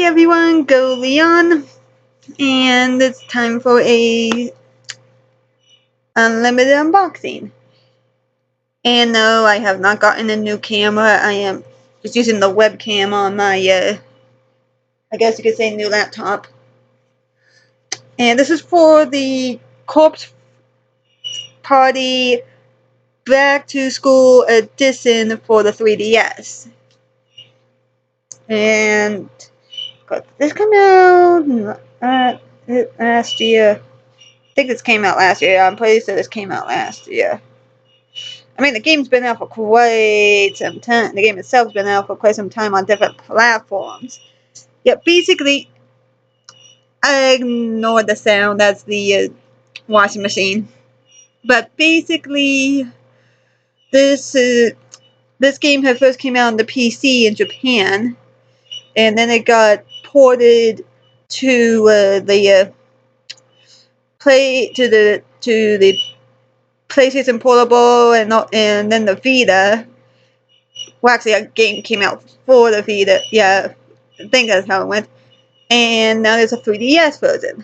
everyone, Goleon, and it's time for a unlimited unboxing. And no, I have not gotten a new camera. I am just using the webcam on my, I guess you could say, new laptop. And this is for the Corpse Party Back to School Edition for the 3DS. And did this come out last year? I think this came out last year. I'm pretty sure this came out last year. I mean, the game's been out for quite some time. The game itself's been out for quite some time on different platforms. Yeah, basically, I ignored the sound. That's the washing machine. But basically, this game had first came out on the PC in Japan, and then it got ported to the PlayStation Portable and then the Vita. Well, actually, a game came out for the Vita. Yeah, I think that's how it went. And now there's a 3DS version.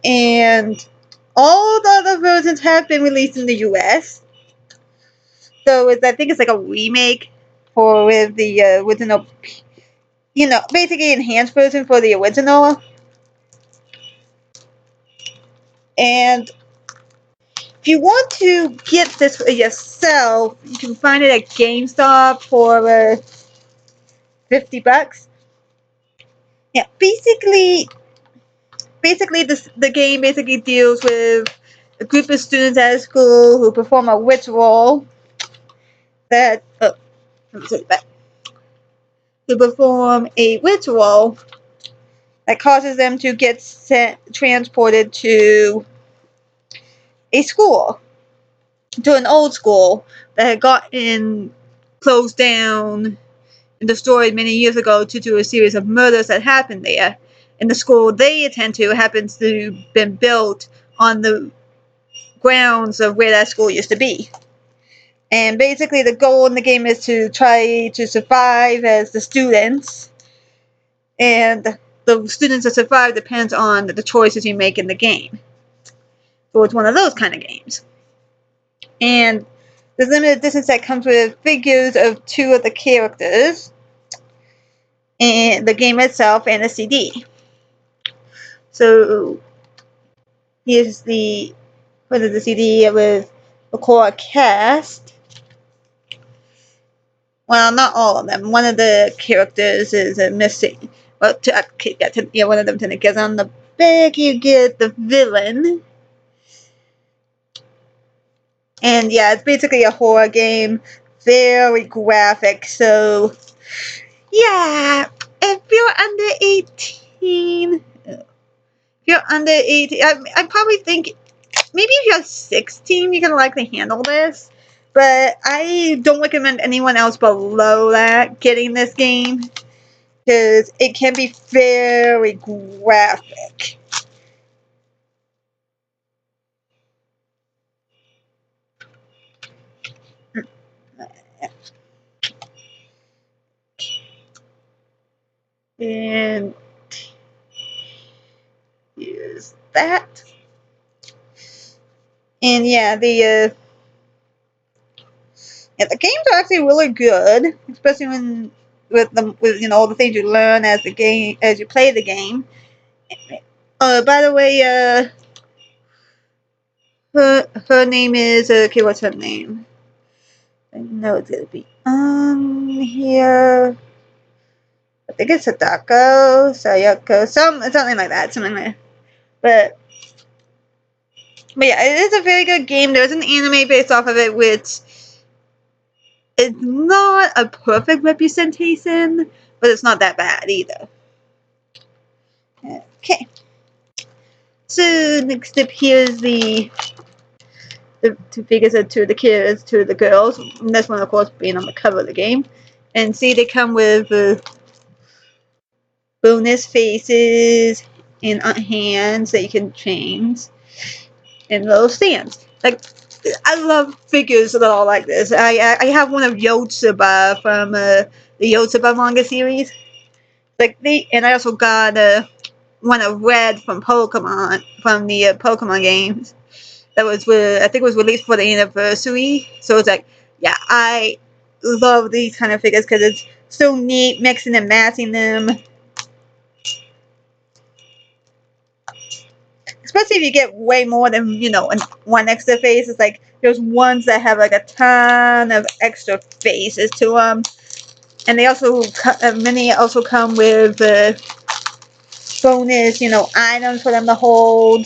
And all the other versions have been released in the US. So I think it's like a remake with the original, basically enhanced version for the original. And if you want to get this for yourself, you can find it at GameStop for $50. Yeah, basically the game basically deals with a group of students at a school who perform a ritual that causes them to get transported to a school, to an old school that had gotten closed down and destroyed many years ago due to a series of murders that happened there. And the school they attend to happens to have been built on the grounds of where that school used to be. And basically the goal in the game is to try to survive as the students. And the students that survive depends on the choices you make in the game. So it's one of those kind of games. And there's limited edition that comes with figures of 2 of the characters, and the game itself, and a CD. So here's the CD with the core cast. Well, not all of them. One of the characters is missing. Well, one of them didn't get on the back. You get the villain. And yeah, it's basically a horror game, very graphic, so yeah, if you're under 18, I probably think, maybe if you're 16, you can likely handle this, but I don't recommend anyone else below that getting this game, because it can be very graphic. And here's that. And yeah, the games are actually really good, especially with all the things you learn as you play the game. By the way, her name is okay. What's her name? I know it's gonna be on here. I think it's Sayako, something like that, But yeah, it is a very good game. There's an anime based off of it, which is not a perfect representation, but it's not that bad either. Okay. So next up, here's the 2 figures of 2 of the kids, 2 of the girls. And this one, of course, being on the cover of the game. And see, they come with bonus faces and hands that you can change, and little stands. Like, I love figures that are all like this. I have one of Yotsuba from the Yotsuba manga series. And I also got one of Red from Pokemon, from the Pokemon games. That was I think it was released for the anniversary. So it's like, yeah, I love these kind of figures because it's so neat mixing and matching them. Especially if you get way more than, one extra face. It's like there's ones that have like a ton of extra faces to them. And they also, many also come with bonus, items for them to hold.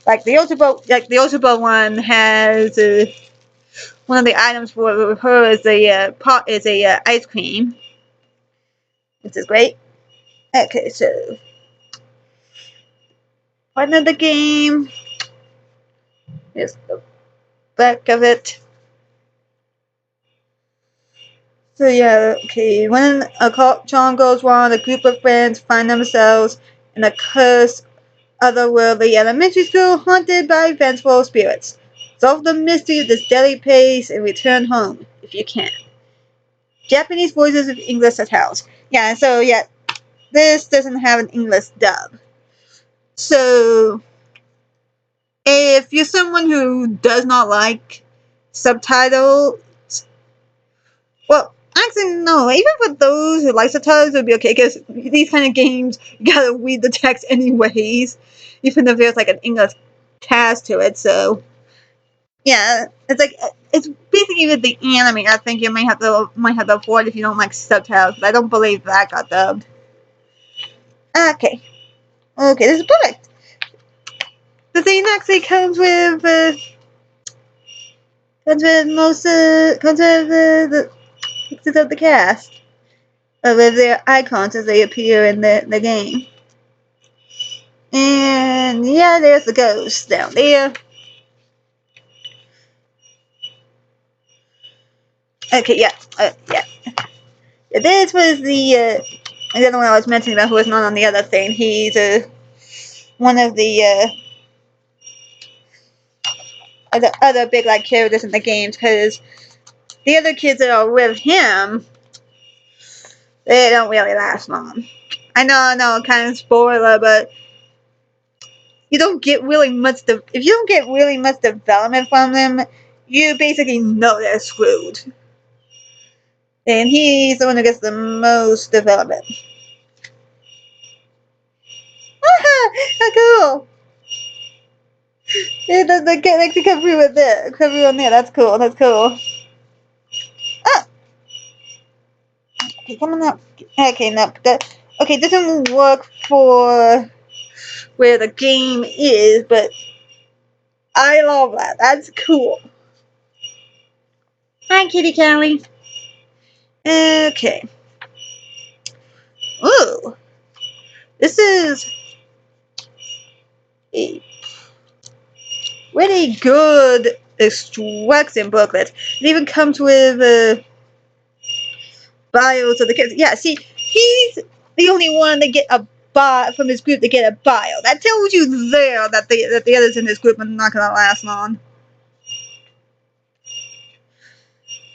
Like the Ultra one has one of the items for her is a ice cream, which is great. Okay, so part of the game. Here's the back of it. So yeah, okay. When a charm goes wrong, a group of friends find themselves in a cursed, otherworldly elementary school haunted by vengeful spirits. Solve the mystery of this deadly place and return home if you can. Japanese voices with English subtitles. Yeah, so yeah, this doesn't have an English dub. So if you're someone who does not like subtitles, well, actually, no. Even for those who like subtitles, it would be okay because these kind of games, you gotta read the text anyways, even if there's like an English cast to it. So, yeah, it's basically with the anime. I think you might have to avoid if you don't like subtitles. But I don't believe that got dubbed. Okay, this is perfect. The thing actually comes with the pieces of the cast. With their icons as they appear in the game. And yeah, there's the ghost down there. Okay, yeah. This was the other one I was mentioning about who was not on the other thing. He's one of the other big like characters in the games because the other kids that are with him, they don't really last long. I know, kind of spoiler, but you don't get really much. If you don't get really much development from them, you basically know they're screwed. And he's the one who gets the most development. How cool! Yeah, the galaxy come through with it. Come through on there. That's cool. Ah! Okay, coming up. Okay, no. Okay, this doesn't work for where the game is, but I love that. That's cool. Hi, Kitty Callie. Okay. Ooh. This is a really good instruction booklet. It even comes with bios of the kids. Yeah, see, he's the only one to get a bio from his group to get a bio. That tells you there that the others in his group are not gonna last long.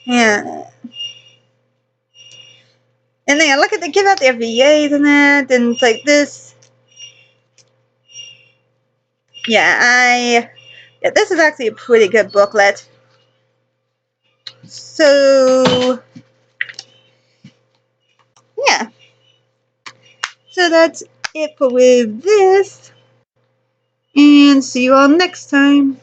Yeah. And then look at they give out their VAs and that, and it's like this. Yeah, this is actually a pretty good booklet. So yeah. So that's it for with this. And see you all next time.